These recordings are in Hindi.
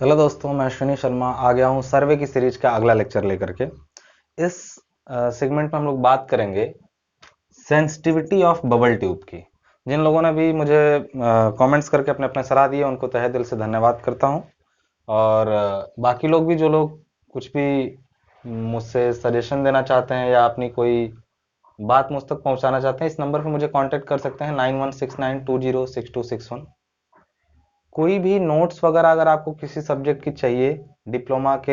हेलो दोस्तों, मैं अश्विनी शर्मा आ गया हूँ सर्वे की सीरीज का अगला लेक्चर लेकर के। इस सेगमेंट में हम लोग बात करेंगे सेंसिटिविटी ऑफ बबल ट्यूब की। जिन लोगों ने भी मुझे कमेंट्स करके अपने अपने सलाह दिए उनको तहे दिल से धन्यवाद करता हूँ। और बाकी लोग भी जो लोग कुछ भी मुझसे सजेशन देना चाहते हैं या अपनी कोई बात मुझ तक पहुंचाना चाहते हैं, इस नंबर पर मुझे कांटेक्ट कर सकते हैं 9169206261। कोई भी नोट्स वगैरह अगर आपको किसी सब्जेक्ट की चाहिए डिप्लोमा के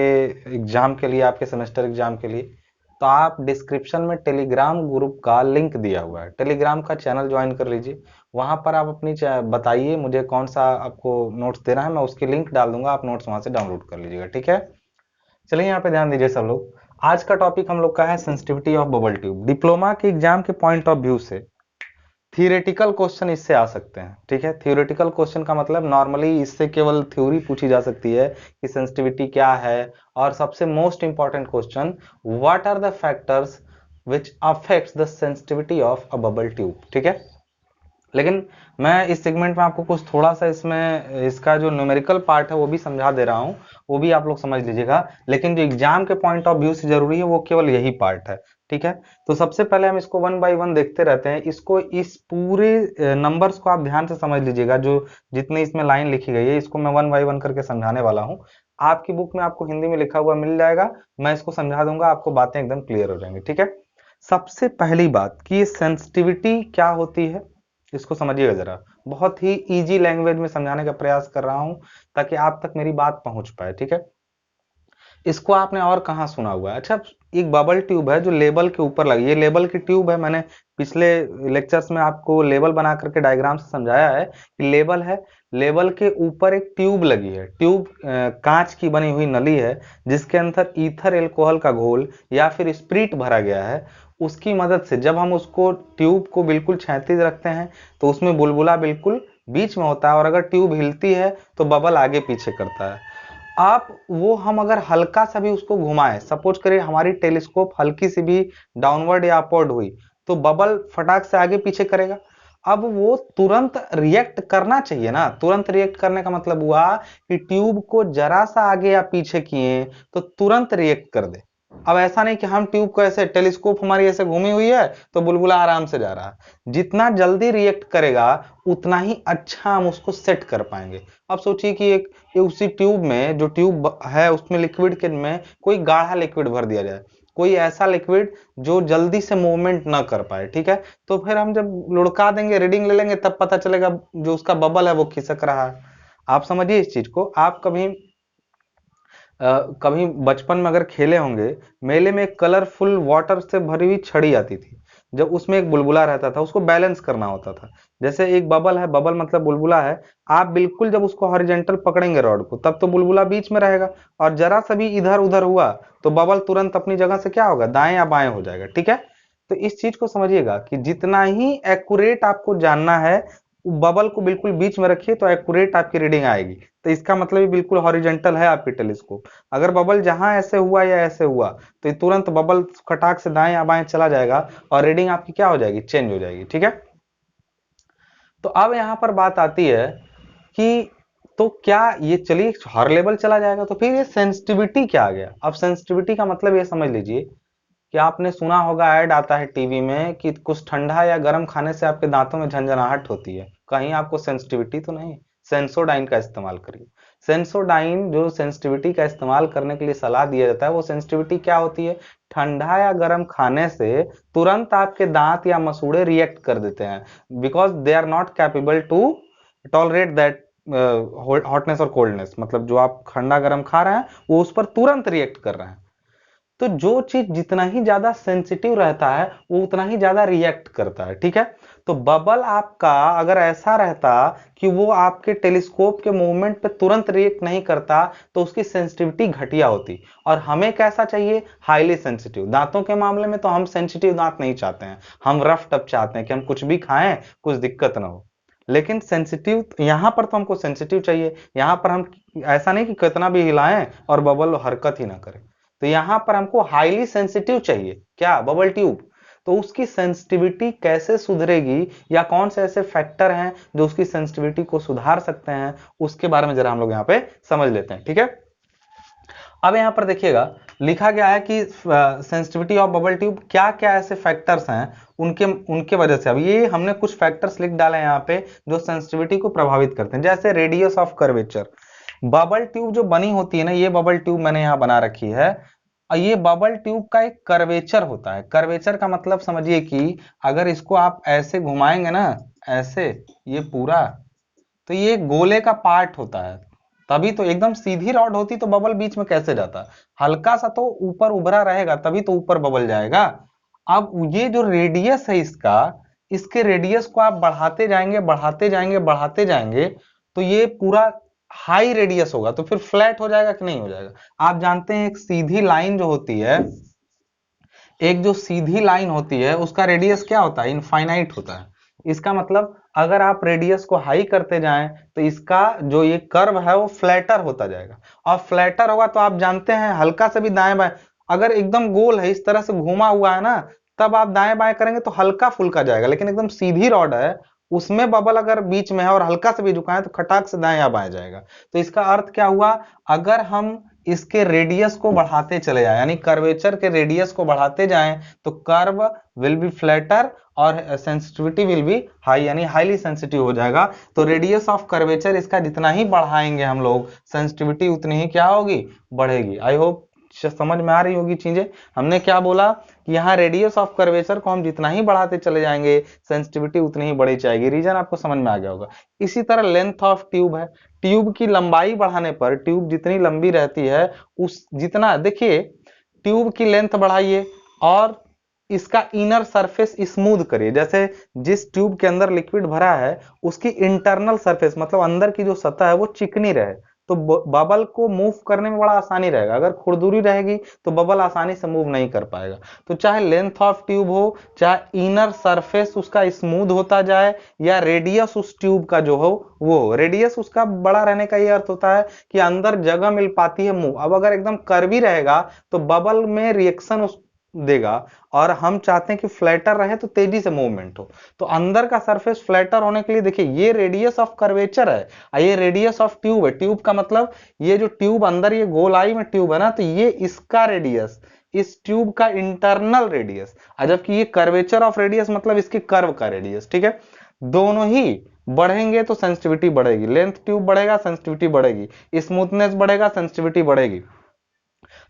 एग्जाम के लिए, आपके सेमेस्टर एग्जाम के लिए, तो आप डिस्क्रिप्शन में टेलीग्राम ग्रुप का लिंक दिया हुआ है, टेलीग्राम का चैनल ज्वाइन कर लीजिए। वहां पर आप अपनी बताइए मुझे कौन सा आपको नोट्स देना है, मैं उसकी लिंक डाल दूंगा, आप नोट्स वहां से डाउनलोड कर लीजिएगा। ठीक है, चलिए यहाँ पे ध्यान दीजिए सब लोग। आज का टॉपिक हम लोग का है sensitivity of bubble tube. Diploma के एग्जाम के पॉइंट ऑफ व्यू से थियोरेटिकल क्वेश्चन इससे आ सकते हैं। ठीक है, थियोरेटिकल क्वेश्चन का मतलब नॉर्मली इससे केवल थ्योरी पूछी जा सकती है कि सेंसिटिविटी क्या है, और सबसे most important question, what are the factors which affects the sensitivity of a bubble tube. ठीक है, लेकिन मैं इस सेगमेंट में आपको कुछ थोड़ा सा इसमें इसका जो न्यूमेरिकल पार्ट है वो भी समझा दे रहा हूँ, वो भी आप लोग समझ लीजिएगा। लेकिन जो एग्जाम के पॉइंट ऑफ व्यू से जरूरी है वो केवल यही पार्ट है। ठीक है, तो सबसे पहले हम इसको वन बाय वन देखते रहते हैं। इसको इस पूरे नंबर्स को आप ध्यान से समझ लीजिएगा, जो जितने इसमें लाइन लिखी गई है इसको मैं वन बाय वन करके समझाने वाला हूँ। आपकी बुक में आपको हिंदी में लिखा हुआ मिल जाएगा, मैं इसको समझा दूंगा, आपको बातें एकदम क्लियर हो जाएंगी। ठीक है, सबसे पहली बात कि सेंसिटिविटी क्या होती है इसको समझिएगा जरा। बहुत ही इजी लैंग्वेज में समझाने का प्रयास कर रहा हूं ताकि आप तक मेरी बात पहुंच पाए। ठीक है, इसको आपने और कहाँ सुना हुआ है? अच्छा, एक बबल ट्यूब है जो लेबल के ऊपर लगी, ये लेबल की ट्यूब है। मैंने पिछले लेक्चर्स में आपको लेबल बना करके डायग्राम से समझाया है कि लेबल है, लेबल के ऊपर एक ट्यूब लगी है। ट्यूब कांच की बनी हुई नली है जिसके अंदर ईथर एल्कोहल का घोल या फिर स्प्रिट भरा गया है। उसकी मदद से जब हम उसको ट्यूब को बिल्कुल क्षैतिज रखते हैं तो उसमें बुलबुला बिल्कुल बीच में होता है, और अगर ट्यूब हिलती है तो बबल आगे पीछे करता है। आप वो हम अगर हल्का सा भी उसको घुमाएं, सपोज करिए हमारी टेलीस्कोप हल्की सी भी डाउनवर्ड या अपवर्ड हुई तो बबल फटाक से आगे पीछे करेगा। अब वो तुरंत रिएक्ट करना चाहिए ना। तुरंत रिएक्ट करने का मतलब हुआ कि ट्यूब को जरा सा आगे या पीछे किए तो तुरंत रिएक्ट कर दे। अब ऐसा नहीं कि हम ट्यूब को ऐसे, टेलीस्कोप हमारी ऐसे घूमी हुई है तो बुलबुला आराम से जा रहा है। जितना जल्दी रिएक्ट करेगा उतना ही अच्छा हम उसको सेट कर पाएंगे। अब सोचिए कि एक उसी ट्यूब में, जो ट्यूब है उसमें लिक्विड के में कोई गाढ़ा लिक्विड भर दिया जाए, कोई ऐसा लिक्विड जो जल्दी से मूवमेंट ना कर पाए। ठीक है, तो फिर हम जब लुढ़का देंगे, रीडिंग ले लेंगे, तब पता चलेगा जो उसका बबल है वो खिसक रहा है। आप समझिए इस चीज को। आप कभी बचपन में अगर खेले होंगे, मेले में एक कलरफुल वाटर से भरी हुई छड़ी आती थी, जब उसमें एक बुलबुला रहता था, उसको बैलेंस करना होता था। जैसे एक बबल है, बबल मतलब बुलबुला है। आप बिल्कुल जब उसको हॉरिजॉन्टल पकड़ेंगे रॉड को, तब तो बुलबुला बीच में रहेगा, और जरा सा भी इधर उधर हुआ तो बबल तुरंत अपनी जगह से क्या होगा, दाएं या बाएं हो जाएगा। ठीक है, तो इस चीज को समझिएगा कि जितना ही एक्यूरेट आपको जानना है, बबल को बिल्कुल बीच में रखिए तो एक्यूरेट आपकी रीडिंग आएगी। तो इसका मतलब ये बिल्कुल हॉरिजॉन्टल है आपकी टेलीस्कोप। अगर बबल जहां ऐसे हुआ या ऐसे हुआ तो तुरंत बबल खटाक से दाएं या बाएं चला जाएगा और रीडिंग आपकी क्या हो जाएगी, चेंज हो जाएगी। ठीक है, तो अब यहां पर बात आती है कि तो क्या ये, चलिए हर लेवल चला जाएगा तो फिर ये सेंसिटिविटी क्या आ गया। अब सेंसिटिविटी का मतलब ये समझ लीजिए कि आपने सुना होगा, ऐड आता है टीवी में कि कुछ ठंडा या गर्म खाने से आपके दांतों में झंझनाहट होती है, कहीं आपको सेंसिटिविटी तो नहीं। सेंसोडाइन का इस्तेमाल करिए। सेंसोडाइन जो सेंसिटिविटी का इस्तेमाल करने के लिए सलाह दिया जाता है, वो सेंसिटिविटी क्या होती है, ठंडा या गर्म खाने से तुरंत आपके दांत या मसूड़े रिएक्ट कर देते हैं, because they are not capable to tolerate that hotness और कोल्डनेस। मतलब जो आप ठंडा गर्म खा रहे हैं वो उस पर तुरंत रिएक्ट कर रहे हैं। तो जो चीज जितना ही ज्यादा सेंसिटिव रहता है वो उतना ही ज्यादा रिएक्ट करता है। ठीक है, तो बबल आपका अगर ऐसा रहता कि वो आपके टेलीस्कोप के मूवमेंट पे तुरंत रिएक्ट नहीं करता तो उसकी सेंसिटिविटी घटिया होती। और हमें कैसा चाहिए, हाईली सेंसिटिव। दांतों के मामले में तो हम सेंसिटिव दांत नहीं चाहते हैं, हम रफ टफ चाहते हैं कि हम कुछ भी खाएं कुछ दिक्कत ना हो। लेकिन सेंसिटिव यहां पर तो हमको सेंसिटिव चाहिए। यहां पर हम ऐसा नहीं कि कितना भी हिलाएं और बबल हरकत ही ना करे। तो यहां पर हमको हाईली सेंसिटिव चाहिए, क्या, बबल ट्यूब। तो उसकी सेंसिटिविटी कैसे सुधरेगी या कौन से ऐसे फैक्टर हैं जो उसकी सेंसिटिविटी को सुधार सकते हैं, उसके बारे में जरा हम लोग यहाँ पे समझ लेते हैं। ठीक है, अब यहाँ पर देखिएगा लिखा गया है कि सेंसिटिविटी ऑफ बबल ट्यूब, क्या क्या ऐसे फैक्टर्स हैं उनके उनके वजह से। अब ये हमने कुछ फैक्टर्स लिख डाले हैं यहाँ पे जो सेंसिटिविटी को प्रभावित करते हैं, जैसे radius of curvature. Bubble tube जो बनी होती है ना, ये बबल ट्यूब मैंने यहाँ बना रखी है, और ये बबल ट्यूब का एक कर्वेचर होता है। कर्वेचर का मतलब समझिए कि अगर इसको आप ऐसे घुमाएंगे ना, ऐसे ये पूरा, तो ये गोले का पार्ट होता है, तभी तो एकदम सीधी रॉड होती तो बबल बीच में कैसे जाता, हल्का सा तो ऊपर उभरा रहेगा तभी तो ऊपर बबल जाएगा। अब ये जो रेडियस है इसका, इसके रेडियस को आप बढ़ाते जाएंगे बढ़ाते जाएंगे बढ़ाते जाएंगे, तो ये पूरा हाई रेडियस होगा, तो फिर फ्लैट हो जाएगा कि नहीं हो जाएगा। आप जानते हैं एक सीधी लाइन जो होती है, एक जो सीधी लाइन होती है उसका रेडियस क्या होता है, इनफाइनाइट होता है। इसका मतलब अगर आप रेडियस को हाई करते जाएं तो इसका जो ये कर्व है वो फ्लैटर होता जाएगा, और फ्लैटर होगा तो आप जानते हैं हल्का से भी दाएं बाएं, अगर एकदम गोल है इस तरह से घुमा हुआ है ना, तब आप दाएं बाएं करेंगे तो हल्का फुल्का जाएगा, लेकिन एकदम सीधी रॉड है उसमें बबल अगर बीच में है और हल्का से भी झुका है तो खटाक से दाएं या बाएं जाएगा। तो इसका अर्थ क्या हुआ, अगर हम इसके रेडियस को बढ़ाते चले जाएं, यानी कर्वेचर के रेडियस को बढ़ाते जाएं, तो कर्व विल बी फ्लैटर और सेंसिटिविटी विल बी हाई, यानी हाईली सेंसिटिव हो जाएगा। तो रेडियस ऑफ कर्वेचर इसका जितना ही बढ़ाएंगे हम लोग, सेंसिटिविटी उतनी ही क्या होगी, बढ़ेगी। आई होप समझ में आ रही होगी चीजें। हमने क्या बोला कि यहाँ रेडियस ऑफ कर्वेचर को हम जितना ही बढ़ाते चले जाएंगे सेंसिटिविटी उतनी ही बढ़ी जाएगी। रीजन आपको समझ में आ गया होगा। इसी तरह लेंथ ऑफ ट्यूब है, ट्यूब की लंबाई बढ़ाने पर, ट्यूब जितनी लंबी रहती है उस जितना, देखिए ट्यूब की लेंथ बढ़ाइए और इसका इनर सरफेस स्मूथ करिए। जैसे जिस ट्यूब के अंदर लिक्विड भरा है उसकी इंटरनल सरफेस मतलब अंदर की जो सतह है वो चिकनी रहे, तो बबल को मूव करने में बड़ा आसानी रहेगा। अगर खुरदुरी रहेगी तो बबल आसानी से मूव नहीं कर पाएगा। तो चाहे लेंथ ऑफ ट्यूब हो, चाहे इनर सरफेस उसका स्मूथ होता जाए, या रेडियस उस ट्यूब का जो हो वो, रेडियस उसका बड़ा रहने का ये अर्थ होता है कि अंदर जगह मिल पाती है मूव। अब अगर एकदम कर्वी रहेगा तो बबल में रिएक्शन उस देगा, और हम चाहते हैं कि फ्लैटर रहे तो तेजी से मूवमेंट हो। तो अंदर का सरफेस फ्लैटर होने के लिए देखिए ये रेडियस ऑफ कर्वेचर है, ये रेडियस ऑफ ट्यूब है। ट्यूब का मतलब ये जो ट्यूब अंदर ये गोलाई में ट्यूब है ना, तो ये इसका रेडियस, इस ट्यूब का इंटरनल रेडियस, जबकि ये कर्वेचर ऑफ रेडियस मतलब इसके कर्व का रेडियस। ठीक है, दोनों ही बढ़ेंगे तो सेंसिटिविटी बढ़ेगी। लेंथ ट्यूब बढ़ेगा सेंसिटिविटी बढ़ेगी, स्मूथनेस बढ़ेगा सेंसिटिविटी बढ़ेगी।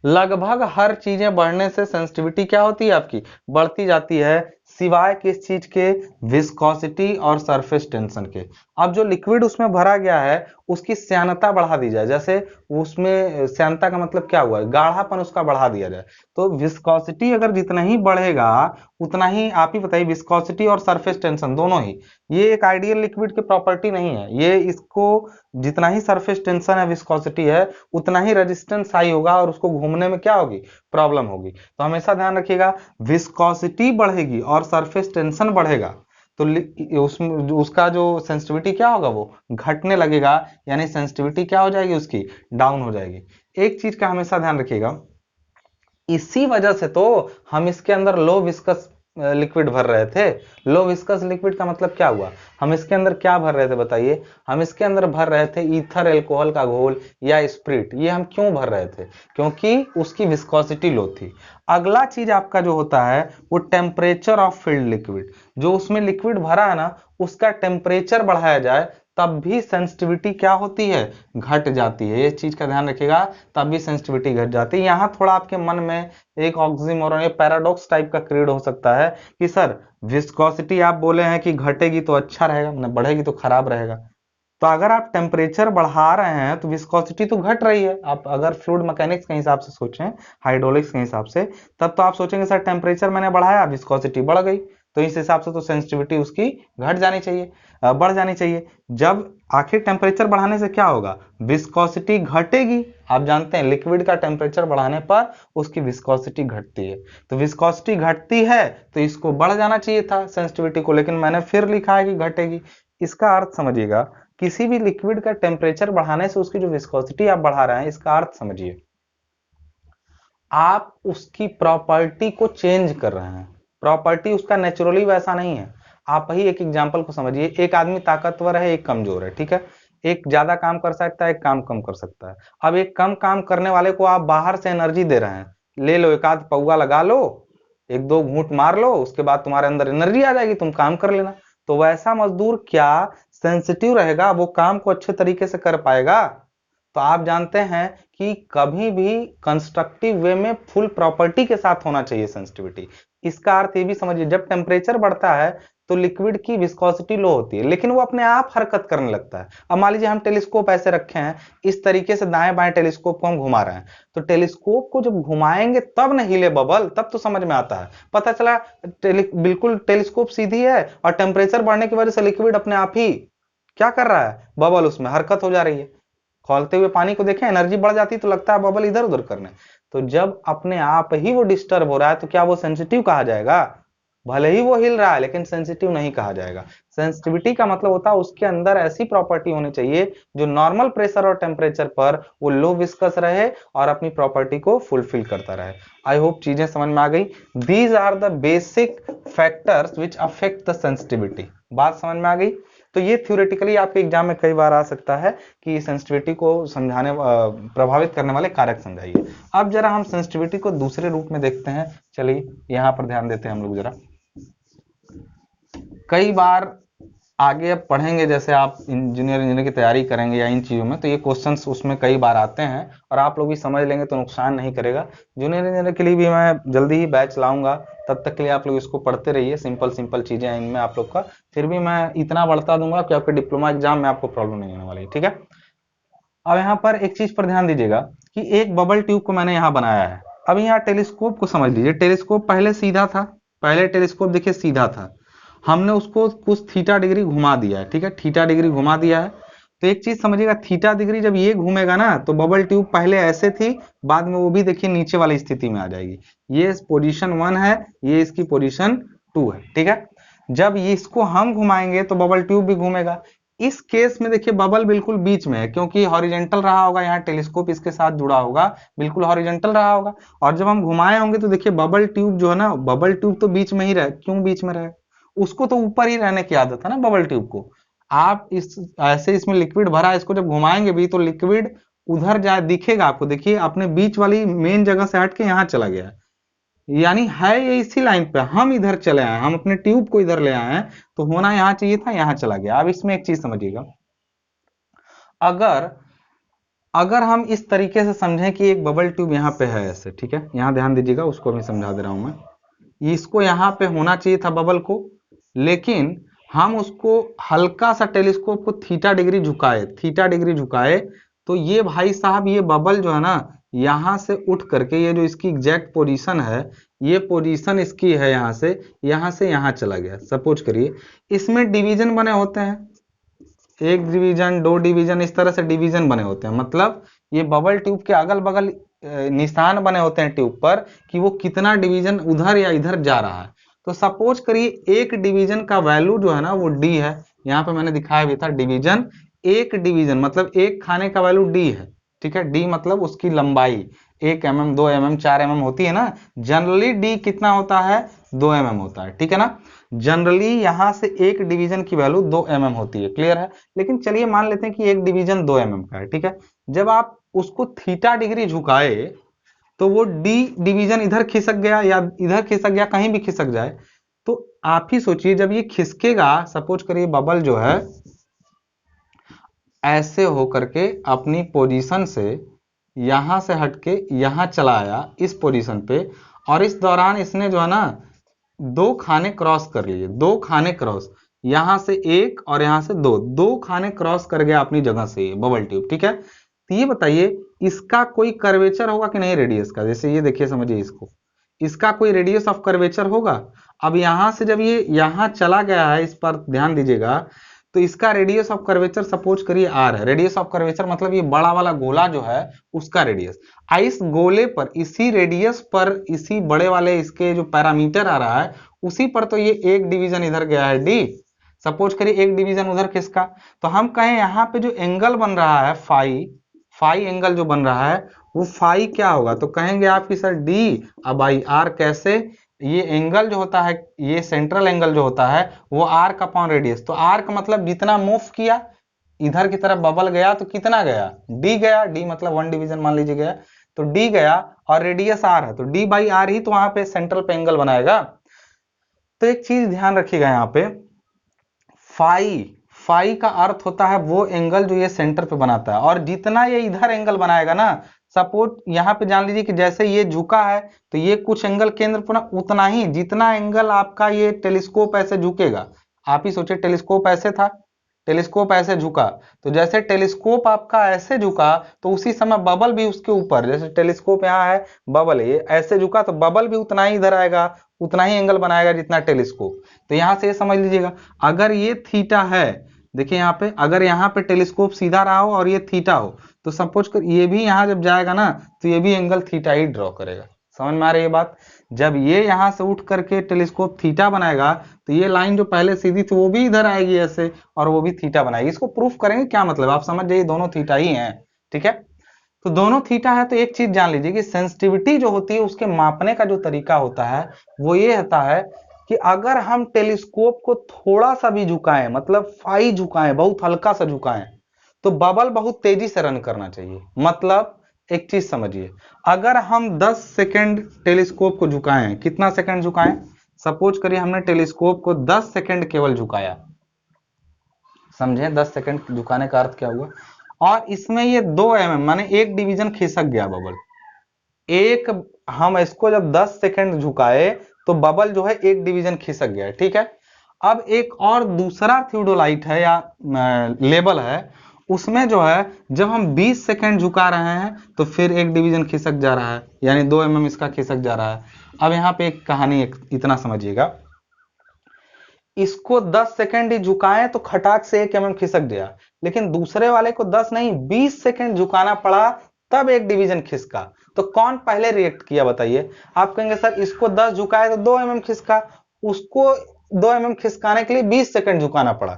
लगभग हर चीजें बढ़ने से सेंसिटिविटी क्या होती है आपकी, बढ़ती जाती है, सिवाय किस चीज के, विस्कोसिटी और सरफेस टेंशन के। अब जो लिक्विड उसमें भरा गया है उसकी श्यानता बढ़ा दी जाए, जैसे उसमें श्यानता का मतलब क्या हुआ, गाढ़ापन उसका बढ़ा दिया जाए। तो विस्कोसिटी अगर जितना ही बढ़ेगा उतना ही, आप ही बताइए, विस्कोसिटी और सरफेस टेंशन दोनों ही, ये एक आइडियल लिक्विड की प्रॉपर्टी नहीं है। ये इसको जितना ही सरफेस टेंशन है, विस्कोसिटी है, उतना ही रेजिस्टेंस हाई होगा और उसको घूमने में क्या होगी, प्रॉब्लम होगी। तो हमेशा ध्यान रखिएगा, विस्कोसिटी बढ़ेगी और सरफेस टेंशन बढ़ेगा तो उसमें उसका जो सेंसिटिविटी क्या होगा, वो घटने लगेगा, यानी सेंसिटिविटी क्या हो जाएगी उसकी, डाउन हो जाएगी। एक चीज का हमेशा ध्यान रखिएगा, इसी वजह से तो हम इसके अंदर लो विस्कस लिक्विड भर रहे थे। लो विस्कस लिक्विड का मतलब क्या हुआ, हम इसके अंदर क्या भर रहे थे बताइए, हम इसके अंदर भर रहे थे ईथर एल्कोहल का घोल या स्प्रिट। ये हम क्यों भर रहे थे, क्योंकि उसकी विस्कोसिटी लो थी। अगला चीज आपका जो होता है वो टेम्परेचर ऑफ फिल्ड लिक्विड, जो उसमें लिक्विड भरा है ना उसका टेम्परेचर बढ़ाया जाए तब भी सेंसिटिविटी क्या होती है, घट जाती है। ये चीज का ध्यान रखिएगा, तब भी सेंसिटिविटी घट जाती है। यहाँ थोड़ा आपके मन में एक ऑक्सीमोरन, ये पैराडॉक्स टाइप का क्रिएट हो सकता है कि सर विस्कोसिटी आप बोले हैं कि घटेगी तो अच्छा रहेगा, मतलब बढ़ेगी तो खराब रहेगा। तो अगर आप टेम्परेचर बढ़ा रहे हैं तो विस्कोसिटी तो घट रही है। आप अगर फ्लूइड मैकेनिक्स के हिसाब से सोचें, हाइड्रोलिक्स के हिसाब से, तब तो आप सोचेंगे सर टेम्परेचर मैंने बढ़ाया विस्कोसिटी बढ़ गई, तो इस हिसाब से तो सेंसिटिविटी उसकी घट जानी चाहिए, बढ़ जानी चाहिए। जब आखिर टेम्परेचर बढ़ाने से क्या होगा, विस्कोसिटी घटेगी। आप जानते हैं लिक्विड का टेम्परेचर बढ़ाने पर उसकी विस्कोसिटी घटती है, तो विस्कोसिटी घटती है तो इसको बढ़ जाना चाहिए था सेंसिटिविटी को, लेकिन मैंने फिर लिखा है कि घटेगी। इसका अर्थ समझिएगा, किसी भी लिक्विड का टेम्परेचर बढ़ाने से उसकी जो विस्कोसिटी आप बढ़ा रहे हैं, इसका अर्थ समझिए, आप उसकी प्रॉपर्टी को चेंज कर रहे हैं। प्रॉपर्टी उसका नेचुरली वैसा नहीं है। आप ही एक एग्जांपल को समझिए, एक आदमी ताकतवर है, एक कमजोर है, ठीक है, एक ज्यादा काम कर सकता है, एक काम कम कर सकता है। अब एक कम काम करने वाले को आप बाहर से एनर्जी दे रहे हैं, ले लो एक आध पौआ लगा लो, एक दो घूंट मार लो, उसके बाद तुम्हारे अंदर एनर्जी आ जाएगी, तुम काम कर लेना। तो वैसा मजदूर क्या सेंसिटिव रहेगा, वो काम को अच्छे तरीके से कर पाएगा? तो आप जानते हैं कि कभी भी कंस्ट्रक्टिव वे में फुल प्रॉपर्टी के साथ होना चाहिए सेंसिटिविटी। इसका अर्थ ये भी समझिए, जब टेम्परेचर बढ़ता है तो लिक्विड की विस्कोसिटी लो होती है, लेकिन वो अपने आप हरकत करने लगता है। अब मान लीजिए हम टेलीस्कोप ऐसे रखे हैं, इस तरीके से दाएं बाएं टेलीस्कोप को हम घुमा रहे हैं, तो टेलीस्कोप को जब घुमाएंगे तब न हिले बबल, तब तो समझ में आता है। पता चला बिल्कुल टेलीस्कोप सीधी है और टेम्परेचर बढ़ने की वजह से लिक्विड अपने आप ही क्या कर रहा है, बबल उसमें हरकत हो जा रही है। खौलते हुए पानी को देखें, एनर्जी बढ़ जाती तो लगता है बबल इधर उधर करने। तो जब अपने आप ही वो डिस्टर्ब हो रहा है तो क्या वो सेंसिटिव कहा जाएगा? भले ही वो हिल रहा है लेकिन सेंसिटिव नहीं कहा जाएगा। सेंसिटिविटी का मतलब होता है उसके अंदर ऐसी प्रॉपर्टी होनी चाहिए जो नॉर्मल प्रेशर और टेम्परेचर पर वो लो विस्कस रहे और अपनी प्रॉपर्टी को फुलफिल करता रहे। आई होप चीजें समझ में आ गई। These are the basic factors which affect the sensitivity. बात समझ में आ गई? तो ये थ्योरेटिकली आपके एग्जाम में कई बार आ सकता है कि सेंसिटिविटी को समझाने प्रभावित करने वाले कारक समझाइए। अब जरा हम सेंसिटिविटी को दूसरे रूप में देखते हैं। चलिए यहां पर ध्यान देते हैं हम लोग जरा। कई बार आगे अब पढ़ेंगे, जैसे आप इंजीनियर की तैयारी करेंगे या इन चीजों में, तो ये क्वेश्चंस उसमें कई बार आते हैं और आप लोग भी समझ लेंगे तो नुकसान नहीं करेगा। जूनियर इंजीनियर के लिए भी मैं जल्दी ही बैच लाऊंगा, तब तक के लिए आप लोग इसको पढ़ते रहिए। सिंपल सिंपल चीजें हैं इनमें आप लोग का, फिर भी मैं इतना बढ़ता दूंगा कि आपके डिप्लोमा एग्जाम में आपको प्रॉब्लम नहीं होने वाली, ठीक है। अब यहाँ पर एक चीज पर ध्यान दीजिएगा कि एक बबल ट्यूब को मैंने यहाँ बनाया है। अब यहाँ टेलीस्कोप को समझ लीजिए। टेलीस्कोप पहले सीधा था, पहले टेलीस्कोप देखिए सीधा था, हमने उसको कुछ थीटा डिग्री घुमा दिया है, ठीक है, थीटा डिग्री घुमा दिया है। तो एक चीज समझिएगा, थीटा डिग्री जब ये घूमेगा ना तो बबल ट्यूब पहले ऐसे थी, बाद में वो भी देखिए नीचे वाली स्थिति में आ जाएगी। ये पोजीशन 1 है, ये इसकी पोजीशन 2 है, ठीक है। जब इसको हम घुमाएंगे तो बबल ट्यूब भी घूमेगा। इस केस में देखिए बबल बिल्कुल बीच में है, क्योंकि हॉरिजेंटल रहा होगा, यहाँ टेलीस्कोप इसके साथ जुड़ा होगा, बिल्कुल हॉरिजेंटल रहा होगा। और जब हम घुमाए होंगे तो देखिए बबल ट्यूब जो है ना, बबल ट्यूब तो बीच में ही रहे। क्यों बीच में रहे? उसको तो ऊपर ही रहने की आदत है ना बबल ट्यूब को। आप इस ऐसे इसमें लिक्विड भरा है, इसको जब घुमाएंगे भी तो लिक्विड उधर जाए दिखेगा आपको। देखिए अपने बीच वाली मेन जगह से हट के यहाँ चला गया है, यानी है ये इसी लाइन पे, हम इधर चले आए, हम अपने ट्यूब को इधर ले आए हैं, तो होना यहाँ चाहिए था, यहाँ चला गया। अब इसमें एक चीज समझिएगा, अगर हम इस तरीके से समझें कि एक बबल ट्यूब यहाँ पे है ऐसे, ठीक है, यहाँ ध्यान दीजिएगा, उसको भी समझा दे रहा हूं मैं। इसको यहाँ पे होना चाहिए था बबल को, लेकिन हम उसको हल्का सा टेलीस्कोप को थीटा डिग्री झुकाए, थीटा डिग्री झुकाए, तो ये भाई साहब ये बबल जो है ना, यहां से उठ करके ये जो इसकी एग्जैक्ट पोजीशन है, ये पोजीशन इसकी है, यहां से यहां चला गया। सपोज करिए इसमें डिवीजन बने होते हैं, एक डिवीजन, दो डिवीजन, इस तरह से डिवीजन बने होते हैं। मतलब ये बबल ट्यूब के अगल बगल निशान बने होते हैं ट्यूब पर कि वो कितना डिवीजन उधर या इधर जा रहा है। तो सपोज करिए एक डिवीजन का वैल्यू जो है ना वो डी है, यहाँ पे मैंने दिखाया भी था डिवीजन। एक डिवीजन मतलब एक खाने का वैल्यू डी है, ठीक है। डी मतलब उसकी लंबाई 1 mm 2 mm 4 mm होती है ना। जनरली डी कितना होता है? 2 mm होता है, ठीक है ना। जनरली यहां से एक डिवीजन की वैल्यू 2 mm होती है, क्लियर है। लेकिन चलिए मान लेते हैं कि एक डिवीजन 2 mm का है, ठीक है। जब आप उसको थीटा डिग्री झुकाए तो वो डी डिवीजन इधर खिसक गया या इधर खिसक गया, कहीं भी खिसक जाए, तो आप ही सोचिए जब ये खिसकेगा, सपोज करिए बबल जो है ऐसे होकर के अपनी पोजीशन से यहां से हटके यहां चला आया इस पोजीशन पे, और इस दौरान इसने जो है ना 2 खाने क्रॉस कर लिए, 2 खाने क्रॉस, यहां से 1 और यहां से 2, 2 खाने क्रॉस कर गया अपनी जगह से बबल ट्यूब, ठीक है। तो ये बताइए इसका कोई कर्वेचर होगा कि नहीं रेडियस का? जैसे ये देखिए, समझिए इसको, इसका कोई रेडियस ऑफ कर्वेचर होगा? अब यहां से जब ये यहां चला गया है, इस पर ध्यान दीजिएगा, तो इसका रेडियस ऑफ कर्वेचर सपोज करिए आर है। रेडियस ऑफ कर्वेचर मतलब ये बड़ा वाला गोला जो है उसका रेडियस। इस गोले पर, इसी रेडियस पर, इसी बड़े वाले इसके जो पैरामीटर आ रहा है उसी पर तो ये एक डिवीजन इधर गया है डी। सपोज करिए एक डिवीजन उधर किसका, तो हम कहें यहाँ पे जो एंगल बन रहा है फाई एंगल जो बन रहा है वो फाई क्या होगा, तो कहेंगे आप कि सर डी अब बाई आर। कैसे, ये एंगल जो होता है, ये सेंट्रल एंगल जो होता है वो आर्क अपॉन रेडियस। तो आर्क मतलब जितना मूव किया इधर की तरफ बबल गया तो कितना गया, डी गया। डी मतलब 1 डिवीजन मान लीजिए गया, तो डी गया और रेडियस आर है तो डी बाई आर ही तो वहां पे सेंट्रल पे एंगल बनाएगा। तो एक चीज ध्यान रखिएगा यहाँ पे, फाई फाई का अर्थ होता है वो एंगल जो ये सेंटर पे बनाता है, और जितना ये इधर एंगल बनाएगा ना, सपोज यहाँ पे जान लीजिए कि जैसे ये झुका है तो ये कुछ एंगल केंद्र पर उतना ही, जितना एंगल आपका ये टेलीस्कोप ऐसे झुकेगा। आप ही सोचिए टेलीस्कोप ऐसे था, टेलीस्कोप ऐसे झुका, तो जैसे टेलीस्कोप आपका ऐसे झुका तो उसी समय बबल भी उसके ऊपर, जैसे टेलीस्कोप यहाँ है, बबल है, ये ऐसे झुका तो बबल भी उतना ही इधर आएगा, उतना ही एंगल बनाएगा जितना टेलीस्कोप। तो यहां से ये समझ लीजिएगा, अगर ये थीटा है, देखिए यहाँ पे अगर यहाँ पे टेलीस्कोप सीधा रहा हो और ये थीटा हो, तो सपोज कर ये भी यहाँ जब जाएगा ना तो ये भी एंगल थीटा ही ड्रॉ करेगा। समझ में आ रही है बात। जब ये यहाँ से उठ करके टेलीस्कोप थीटा बनाएगा तो ये लाइन जो पहले सीधी थी वो भी इधर आएगी ऐसे, और वो भी थीटा बनाएगी। इसको प्रूफ करेंगे, क्या मतलब आप समझ जाइए, दोनों थीटा ही हैं, ठीक है। तो दोनों थीटा है तो एक चीज जान लीजिए कि सेंसिटिविटी जो होती है उसके मापने का जो तरीका होता है वो ये होता है कि अगर हम टेलीस्कोप को थोड़ा सा भी झुकाएं, मतलब फाई झुकाएं, बहुत हल्का सा झुकाएं, तो बबल बहुत तेजी से रन करना चाहिए। मतलब एक चीज समझिए, अगर हम 10 सेकंड टेलीस्कोप को झुकाएं, कितना सेकंड झुकाएं, सपोज करिए हमने टेलीस्कोप को 10 सेकंड केवल झुकाया, समझे, 10 सेकंड झुकाने का अर्थ क्या हुआ, और इसमें ये 2 mm माने 1 डिवीजन खिसक गया बबल। एक हम इसको जब 10 सेकंड झुकाए तो बबल जो है 1 डिवीजन खिसक गया, ठीक है। अब एक और दूसरा थियोडोलाइट है या लेबल है, उसमें जो है जब हम 20 सेकंड झुका रहे हैं तो फिर 1 डिवीजन खिसक जा रहा है, यानी 2 mm इसका खिसक जा रहा है। अब यहाँ पे एक कहानी इतना समझिएगा, इसको 10 सेकंड ही झुकाएं तो खटाक से 1 mm खिसक गया, लेकिन दूसरे वाले को 10 नहीं 20 सेकंड झुकाना पड़ा तब 1 डिवीजन खिसका। तो कौन पहले रिएक्ट किया बताइए। आप कहेंगे सर इसको 10 झुकाए तो 2 mm खिसका, उसको 2 mm खिसकाने के लिए 20 सेकंड झुकाना पड़ा,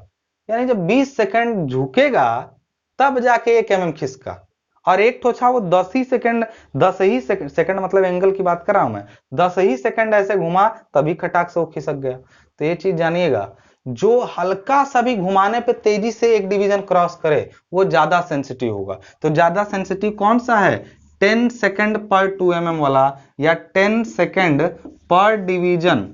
यानी जब 20 सेकंड झुकेगा तब जाके 1 mm खिसका। और एक तो था वो 10 ही सेकंड, 10 ही सेकंड मतलब एंगल की बात कर रहा हूं मैं, 10 ही सेकंड ऐसे घुमा तभी खटाक से वो खिसक गया। तो ये चीज जानिएगा, जो हल्का सा भी घुमाने पे तेजी से 1 डिवीजन क्रॉस करे वो ज्यादा सेंसिटिव होगा। तो ज्यादा सेंसिटिव कौन सा है, 10 सेकंड पर 2 mm वाला, या 10 सेकंड पर डिवीजन।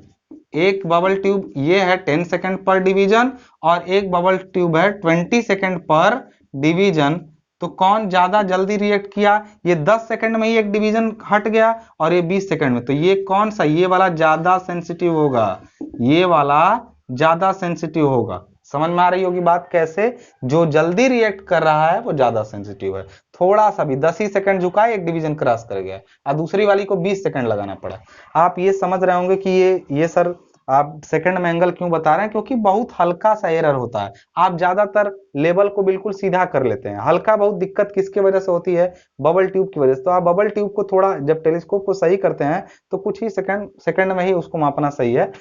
एक बबल ट्यूब ये है 10 सेकंड पर डिवीजन, और एक बबल ट्यूब है 20 सेकंड पर डिवीजन। तो कौन ज्यादा जल्दी रिएक्ट किया, ये 10 सेकंड में ही 1 डिवीजन हट गया और ये 20 सेकंड में, तो ये कौन सा, ये वाला ज्यादा सेंसिटिव होगा, ये वाला ज्यादा सेंसिटिव होगा। समझ में आ रही होगी बात कैसे, जो जल्दी रिएक्ट कर रहा है वो ज्यादा सेंसिटिव है। थोड़ा सा भी 10 ही सेकंड झुका 1 डिवीजन क्रॉस कर गया, और दूसरी वाली को 20 सेकंड लगाना पड़ा। आप ये समझ रहे होंगे कि ये सर आप सेकंड में एंगल क्यों बता रहे हैं, क्योंकि बहुत हल्का सा एरर होता है। आप ज्यादातर लेवल को बिल्कुल सीधा कर लेते हैं, हल्का बहुत दिक्कत किसके वजह से होती है, बबल ट्यूब की वजह से। तो आप बबल ट्यूब को थोड़ा जब टेलीस्कोप को सही करते हैं तो कुछ ही सेकंड में ही उसको मापना सही है।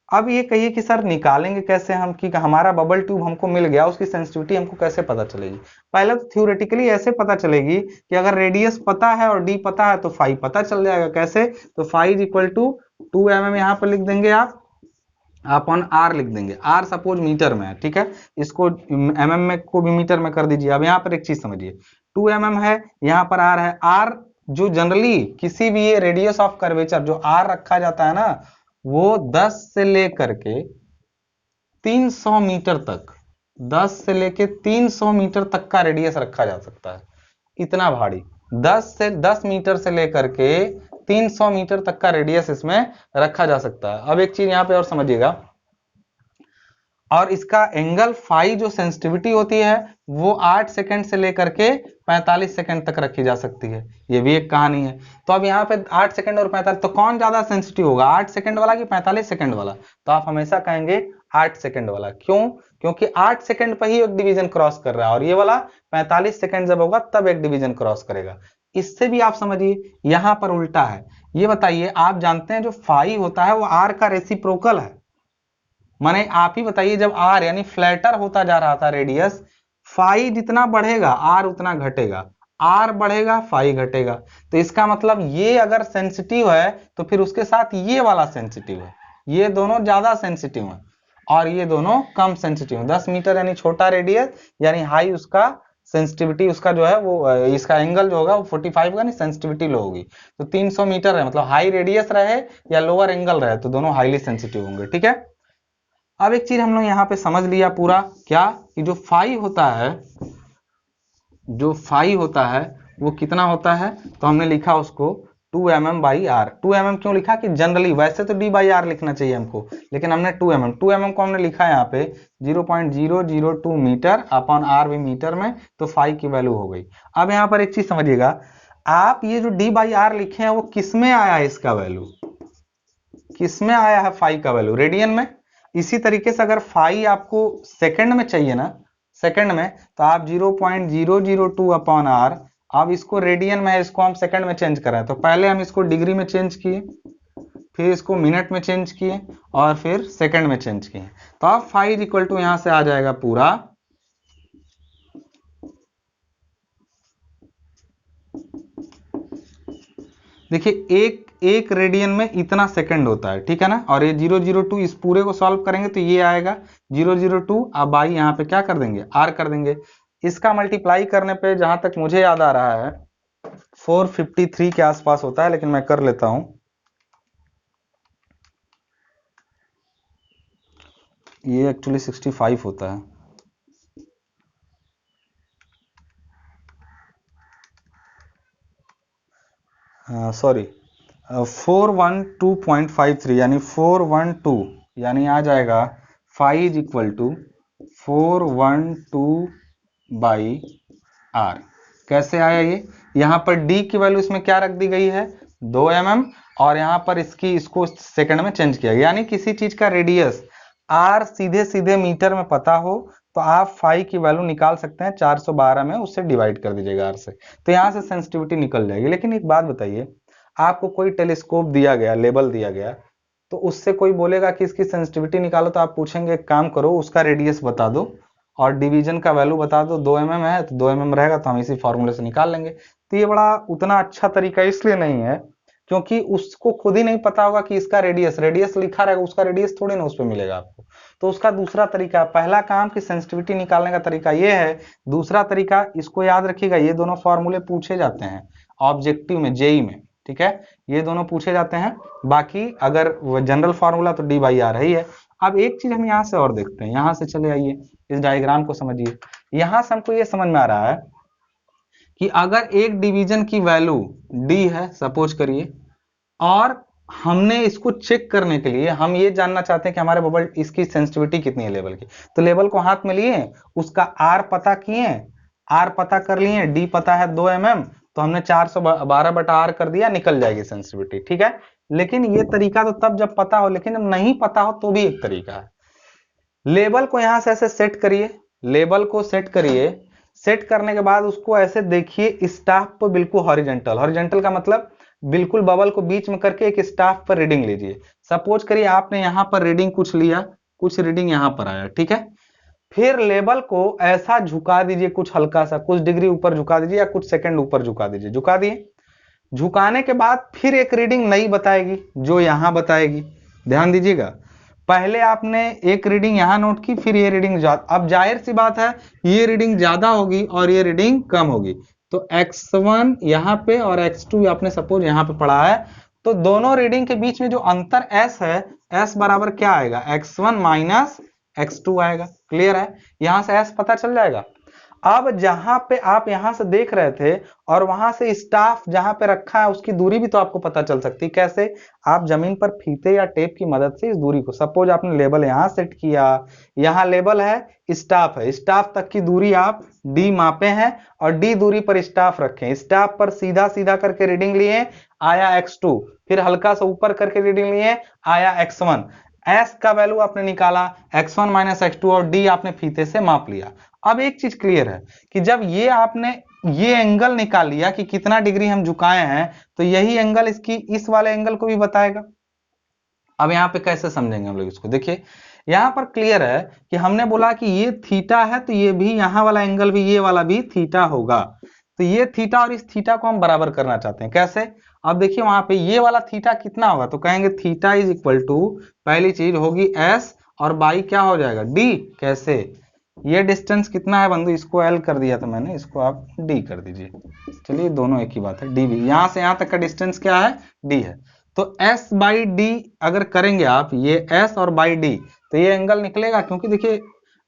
अब ये कहिए कि सर निकालेंगे कैसे हम कि हमारा बबल ट्यूब हमको मिल गया, उसकी सेंसिटिविटी हमको कैसे पता चलेगी। पहले तो थ्योरेटिकली ऐसे पता चलेगी कि अगर रेडियस पता है और डी पता है तो फाई पता चल जाएगा। कैसे, तो phi is equal to 2 mm यहाँ पर लिख देंगे आप, अपॉन आर लिख देंगे। आर सपोज मीटर में है, ठीक है, इसको mm में को भी मीटर में कर दीजिए। अब यहाँ पर एक चीज समझिए, 2 mm है, यहाँ पर आर है। आर जो जनरली किसी भी ये रेडियस ऑफ कर्वेचर जो आर रखा जाता है ना, वो 10 से लेकर के 300 मीटर तक, 10 से लेके 300 मीटर तक का रेडियस रखा जा सकता है। इतना भारी 10 मीटर से लेकर के 300 मीटर तक का रेडियस इसमें रखा जा सकता है। अब एक चीज यहां पे और समझिएगा, और इसका एंगल फाई जो सेंसिटिविटी होती है वो 8 सेकंड से लेकर के 45 सेकंड तक रखी जा सकती है। ये भी एक कहानी है। तो अब यहाँ पे 8 सेकंड और 45, तो कौन ज्यादा सेंसिटिव होगा, 8 सेकंड वाला कि 45 सेकंड वाला। तो आप हमेशा कहेंगे 8 सेकंड वाला। क्यों, क्योंकि 8 सेकंड पर ही एक डिवीजन क्रॉस कर रहा है, और ये वाला 45 सेकंड जब होगा तब एक डिवीजन क्रॉस करेगा। इससे भी आप समझिए यहां पर उल्टा है। ये बताइए, आप जानते हैं जो फाई होता है वो आर का रेसिप्रोकल है। माने आप ही बताइए, जब आर यानी फ्लैटर होता जा रहा था रेडियस, फाई जितना बढ़ेगा आर उतना घटेगा। आर बढ़ेगा फाई घटेगा। तो इसका मतलब ये अगर सेंसिटिव है तो फिर उसके साथ ये वाला सेंसिटिव है, ये दोनों ज्यादा सेंसिटिव है और ये दोनों कम सेंसिटिव है। 10 मीटर यानी छोटा रेडियस, यानी हाई उसका सेंसिटिविटी उसका जो है वो इसका एंगल जो होगा वो 45 का, नहीं सेंसिटिविटी लो होगी। तो 300 मीटर है, मतलब हाई रेडियस रहे या लोअर एंगल रहे तो दोनों हाईली सेंसिटिव होंगे। ठीक है, अब एक चीज हम लोग यहाँ पे समझ लिया पूरा, क्या कि जो फाई होता है, जो फाई होता है वो कितना होता है, तो हमने लिखा उसको 2 mm बाई आर। 2 mm क्यों लिखा कि जनरली वैसे तो d बाई आर लिखना चाहिए हमको, लेकिन हमने 2 mm को हमने लिखा है यहाँ पे 0.002 मीटर अपॉन आर भी मीटर में, तो फाई की वैल्यू हो गई। अब यहाँ पर एक चीज समझिएगा, आप ये जो d बाई आर लिखे हैं वो किस में आया है, इसका वैल्यू किस में आया है, फाई का वैल्यू रेडियन में। इसी तरीके से अगर फाई आपको सेकंड में चाहिए ना, सेकंड में, तो आप 0.002 अपॉन आर, अब इसको रेडियन में है, इसको हम सेकंड में चेंज कर रहे हैं, तो पहले हम इसको डिग्री में चेंज किए, फिर इसको मिनट में चेंज किए और फिर सेकंड में चेंज किए। तो अब फाई इक्वल टू यहां से आ जाएगा पूरा, देखिए एक रेडियन में इतना सेकंड होता है, ठीक है ना। और ये 002 इस पूरे को सॉल्व करेंगे तो ये आएगा 002, अब बाई यहाँ पे क्या कर देंगे, आर कर देंगे। इसका मल्टीप्लाई करने पे जहां तक मुझे याद आ रहा है 453 के आसपास होता है, लेकिन मैं कर लेता हूं, ये एक्चुअली 65 होता है। सॉरी 412.53 यानी 412 यानी आ जाएगा phi is equal to 412 by r. कैसे आया ये, यहाँ पर डी की वैल्यू इसमें क्या रख दी गई है 2 mm, और यहाँ पर इसको सेकंड में चेंज किया गया, यानी किसी चीज का रेडियस आर सीधे सीधे मीटर में पता हो तो आप फाई की वैल्यू निकाल सकते हैं 412 में, उससे डिवाइड कर दीजिएगा आर से, तो यहाँ से सेंसिटिविटी निकल जाएगी। लेकिन एक बात बताइए, आपको कोई टेलीस्कोप दिया गया, लेबल दिया गया, तो उससे कोई बोलेगा कि इसकी सेंसिटिविटी निकालो, तो आप पूछेंगे एक काम करो उसका रेडियस बता दो और डिवीजन का वैल्यू बता दो, 2 mm है तो 2 mm रहेगा, तो हम इसी फॉर्मूले से निकाल लेंगे। तो ये बड़ा उतना अच्छा तरीका इसलिए नहीं है क्योंकि उसको खुद ही नहीं पता होगा कि इसका रेडियस लिखा रहेगा, उसका रेडियस थोड़ी ना उस पर मिलेगा आपको। तो उसका दूसरा तरीका, पहला काम की सेंसिटिविटी निकालने का तरीका ये है, दूसरा तरीका इसको याद रखिएगा, ये दोनों फॉर्मूले पूछे जाते हैं ऑब्जेक्टिव में, जेई में, ठीक है, ये दोनों पूछे जाते हैं। बाकी अगर जनरल फॉर्मूला तो डी बाई आर ही है। अब एक चीज हम यहाँ से और देखते हैं, यहाँ से चले आइए, इस डायग्राम को समझिए। यहां से हमको ये समझ में आ रहा है कि अगर एक डिवीजन की वैल्यू डी है सपोज करिए, और हमने इसको चेक करने के लिए हम ये जानना चाहते हैं कि हमारे बबल इसकी सेंसिटिविटी कितनी है लेवल की, तो लेवल को हाथ में लिए, उसका आर पता किए, आर पता कर लिए, डी पता है 2 mm, तो हमने 412 बटा आर कर दिया, निकल जाएगी सेंसिटिविटी, ठीक है। लेकिन ये तरीका तो तब जब पता हो, लेकिन जब नहीं पता हो तो भी एक तरीका है। लेबल को यहां से ऐसे सेट करिए, लेबल को सेट करिए, सेट करने के बाद उसको ऐसे देखिए स्टाफ पर बिल्कुल हॉरिजेंटल, हॉरिजेंटल का मतलब बिल्कुल बबल को बीच में करके एक स्टाफ पर रीडिंग लीजिए। सपोज करिए आपने यहां पर रीडिंग कुछ लिया, कुछ रीडिंग यहां पर आया, ठीक है। फिर लेबल को ऐसा झुका दीजिए, कुछ हल्का सा कुछ डिग्री ऊपर झुका दीजिए या कुछ सेकंड ऊपर झुका दीजिए, झुका दिए। झुकाने के बाद फिर एक रीडिंग नई बताएगी जो यहां बताएगी, ध्यान दीजिएगा। पहले आपने एक रीडिंग यहां नोट की, फिर ये रीडिंग अब जाहिर सी बात है ये रीडिंग ज्यादा होगी और ये रीडिंग कम होगी, तो x1 यहाँ पे और x2 आपने सपोज यहाँ पे पढ़ा है, तो दोनों रीडिंग के बीच में जो अंतर s है, s बराबर क्या आएगा, x1 माइनस x2 आएगा। क्लियर है, यहां से s पता चल जाएगा। अब जहां पे आप यहां से देख रहे थे और वहां से स्टाफ जहां पे रखा है उसकी दूरी भी तो आपको पता चल सकती है। कैसे, आप जमीन पर फीते या टेप की मदद से इस दूरी को, सपोज आपने लेबल यहां सेट किया, यहां लेबल है, स्टाफ है, स्टाफ तक की दूरी आप डी मापे हैं और डी दूरी पर स्टाफ रखें, स्टाफ पर सीधा सीधा करके रीडिंग लिए, आया x2, फिर हल्का सा ऊपर करके रीडिंग लिए, आया x1, s का वैल्यू आपने निकाला x1 माइनस x2 और d आपने फीते से माप लिया। अब एक चीज क्लियर है कि जब ये आपने ये एंगल निकाल लिया कि कितना डिग्री हम झुकाए हैं, तो यही एंगल इसकी इस वाले एंगल को भी बताएगा। अब यहाँ पे कैसे समझेंगे हम लोग इसको, देखिए यहाँ पर क्लियर है कि हमने बोला कि ये थीटा है तो ये भी यहाँ वाला एंगल भी, ये वाला भी थीटा होगा। तो ये थीटा और इस थीटा को हम बराबर करना चाहते हैं। कैसे? अब देखिए वहां पे ये वाला थीटा कितना होगा, तो कहेंगे थीटा इज इक्वल टू, पहली चीज होगी s और बाई क्या हो जाएगा d। कैसे? ये डिस्टेंस कितना है बंधु, इसको l कर दिया था मैंने, इसको आप d कर दीजिए। चलिए दोनों एक ही बात है, dv, यहां से यहां तक का डिस्टेंस क्या है, d है। तो s बाई डी अगर करेंगे आप, ये s और बाई d, तो ये एंगल निकलेगा। क्योंकि देखिए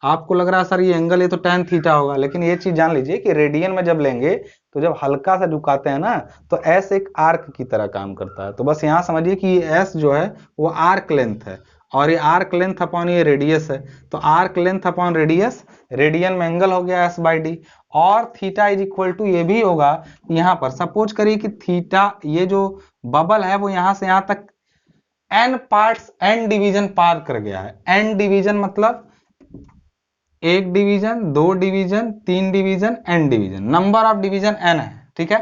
आपको लग रहा है सर ये एंगल, ये तो tan थीटा होगा, लेकिन ये चीज जान लीजिए कि रेडियन में जब लेंगे तो जब हल्का सा झुकाते हैं ना, तो s एक आर्क की तरह काम करता है। तो बस यहां समझिए कि ये s जो है वो आर्क लेंथ है, और ये आर्क लेंथ अपॉन ये रेडियस है। तो arc length upon radius, radian में एंगल हो गया s बाई डी, और थीटा इज इक्वल टू ये भी होगा। यहां पर सपोज करिए कि थीटा, ये जो बबल है वो यहां से यहां तक n पार्ट्स, n डिवीजन पार कर गया है। n डिवीजन मतलब एक डिवीजन, दो डिवीजन, तीन division, n division, number of division n है, ठीक है।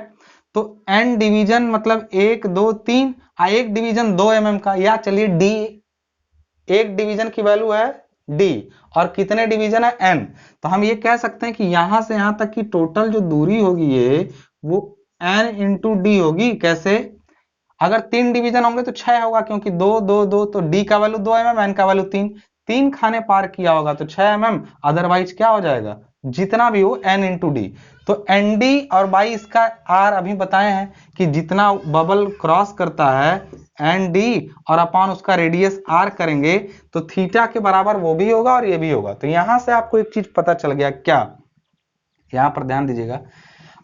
तो n डिवीजन मतलब एक, दो, तीन, एक डिवीजन 2 mm का, या चलिए d, एक डिवीजन की वैल्यू है d, और कितने डिवीजन है n। तो हम ये कह सकते हैं कि यहां से यहां तक की टोटल जो दूरी होगी ये, वो n इंटू डी होगी। कैसे? अगर 3 डिवीजन होंगे तो 6 होगा, क्योंकि 2 2 2, तो d का वैल्यू 2 mm, n का वैल्यू 3, 3 खाने पार किया होगा तो 6 mm, अदरवाइज क्या हो जाएगा, जितना भी हो n इंटू डी। तो nd और बाई इसका r अभी बताए हैं कि जितना बबल क्रॉस करता है nd और अपॉन उसका रेडियस r करेंगे तो थीटा के बराबर वो भी होगा और ये भी होगा। तो यहां से आपको एक चीज पता चल गया, क्या? यहां पर ध्यान दीजिएगा,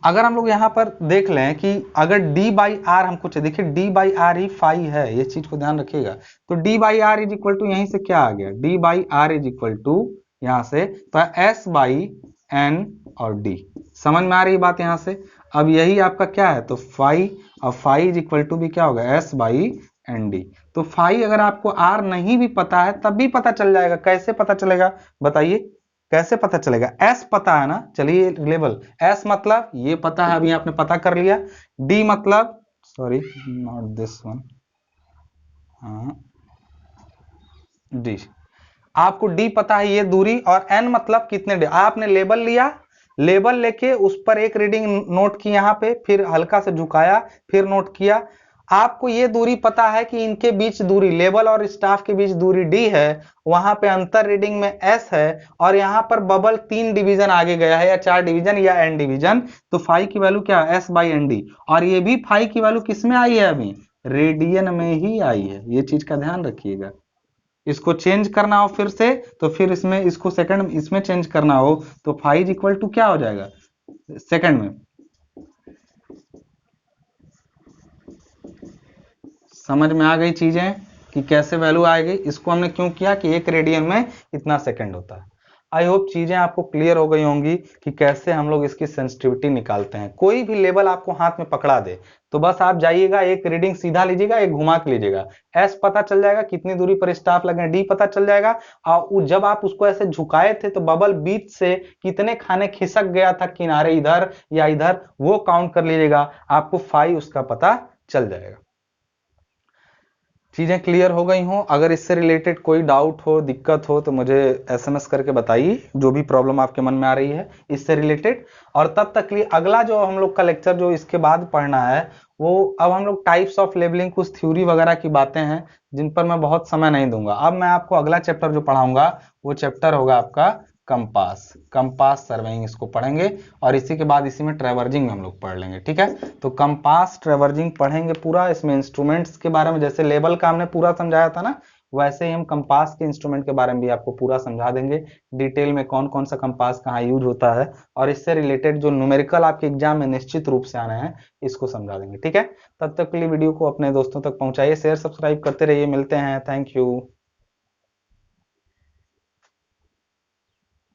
अगर हम लोग यहाँ पर देख लें कि अगर d बाई आर हमको चाहिए, देखिए d बाई आर ही फाई है, ये चीज को ध्यान रखिएगा। तो d by r is equal to, यहीं से क्या आ गया, d by r is equal to यहां से तो s बाई n और d। समझ में आ रही बात यहां से? अब यही आपका क्या है, तो फाई, और फाई इज इक्वल टू भी क्या होगा, s बाई एन डी। तो फाई अगर आपको r नहीं भी पता है तब भी पता चल जाएगा। कैसे पता चलेगा बताइए, कैसे पता चलेगा? s पता है ना, चलिए लेवल s मतलब ये पता है, अभी आपने पता कर लिया। d मतलब, सॉरी नॉट दिस वन, हाँ d, आपको d पता है ये दूरी, और n मतलब कितने d, आपने लेबल लिया, लेबल लेके उस पर एक रीडिंग नोट की यहाँ पे, फिर हल्का से झुकाया, फिर नोट किया। आपको ये दूरी पता है कि इनके बीच दूरी, लेबल और स्टाफ के बीच दूरी d है, वहां पे अंतर रीडिंग में s है, और यहाँ पर बबल 3 डिवीजन आगे गया है, या 4 डिवीजन या n डिवीजन, तो फाई की वैल्यू क्या है, s बाई एन डी। और ये भी फाई की वैल्यू किस में आई है, अभी रेडियन में ही आई है, ये चीज का ध्यान रखिएगा। इसको चेंज करना हो फिर से, तो फिर इसमें इसको सेकंड इसमें चेंज करना हो, तो फाई इक्वल टू क्या हो जाएगा सेकंड में। समझ में आ गई चीजें कि कैसे वैल्यू आएगी? इसको हमने क्यों किया कि एक रेडियन में इतना सेकंड होता है। आई होप चीजें आपको क्लियर हो गई होंगी कि कैसे हम लोग इसकी सेंसिटिविटी निकालते हैं। कोई भी लेवल आपको हाथ में पकड़ा दे तो बस आप जाइएगा, एक रीडिंग सीधा लीजिएगा, एक घुमा के लीजिएगा, एस पता चल जाएगा, कितनी दूरी पर स्टाफ लगे, डी पता चल जाएगा, और जब आप उसको ऐसे झुकाए थे तो बबल बीच से कितने खाने खिसक गया था किनारे इधर या इधर, वो काउंट कर लीजिएगा, आपको फाई उसका पता चल जाएगा। चीजें क्लियर हो गई हो? अगर इससे रिलेटेड कोई डाउट हो, दिक्कत हो, तो मुझे एसएमएस करके बताइए, जो भी प्रॉब्लम आपके मन में आ रही है इससे रिलेटेड। और तब तक के लिए अगला जो हम लोग का लेक्चर जो इसके बाद पढ़ना है, वो अब हम लोग टाइप्स ऑफ लेबलिंग, कुछ थ्योरी वगैरह की बातें हैं जिन पर मैं बहुत समय नहीं दूंगा। अब मैं आपको अगला चैप्टर जो पढ़ाऊंगा वो चैप्टर होगा आपका कंपास, कंपास सर्वेइंग, इसको पढ़ेंगे, और इसी के बाद इसी में ट्रेवर्जिंग हम लोग पढ़ लेंगे, ठीक है। तो कंपास ट्रेवर्जिंग पढ़ेंगे पूरा, इसमें इंस्ट्रूमेंट्स के बारे में, जैसे लेबल का हमने पूरा समझाया था ना, वैसे ही हम कंपास के इंस्ट्रूमेंट के बारे में भी आपको पूरा समझा देंगे, डिटेल में कौन कौन सा कंपास कहाँ यूज होता है, और इससे रिलेटेड जो न्यूमेरिकल आपके एग्जाम में निश्चित रूप से आने हैं इसको समझा देंगे, ठीक है। तब तक के लिए वीडियो को अपने दोस्तों तक पहुंचाइए, शेयर सब्सक्राइब करते रहिए, मिलते हैं, थैंक यू।